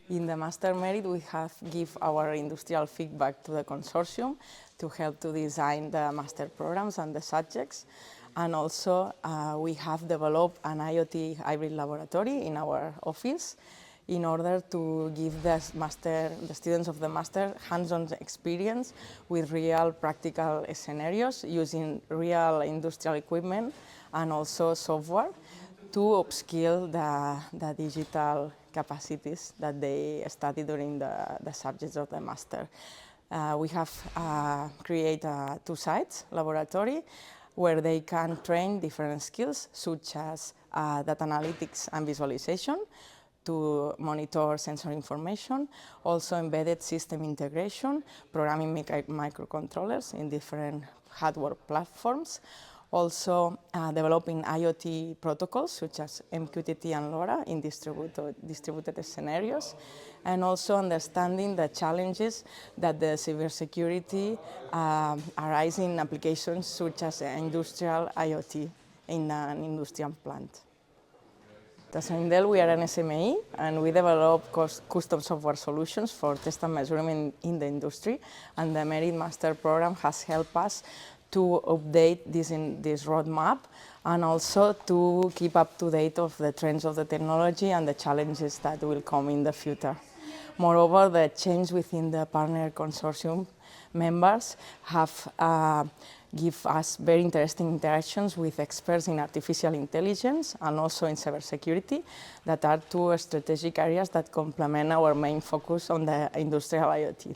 In the Master Merit, we have give our industrial feedback to the consortium to help to design the master programs and the subjects. And also, we have developed an IoT hybrid laboratory in our office in order to give the students of the master hands-on experience with real practical scenarios using real industrial equipment and also software to upskill the digital capacities that they study during the subjects of the master. We have created a two-sites laboratory where they can train different skills such as data analytics and visualization to monitor sensor information, also embedded system integration, programming microcontrollers in different hardware platforms, also developing IoT protocols such as MQTT and LoRa in distributed scenarios, and also understanding the challenges that the cybersecurity arise in applications such as industrial IoT in an industrial plant. At Asoindel, we are an SME and we develop custom software solutions for test and measurement in the industry, and the Merit Master program has helped us to update this roadmap and also to keep up to date of the trends of the technology and the challenges that will come in the future. Moreover, the change within the partner consortium members have give us very interesting interactions with experts in artificial intelligence and also in cybersecurity, that are two strategic areas that complement our main focus on the industrial IoT.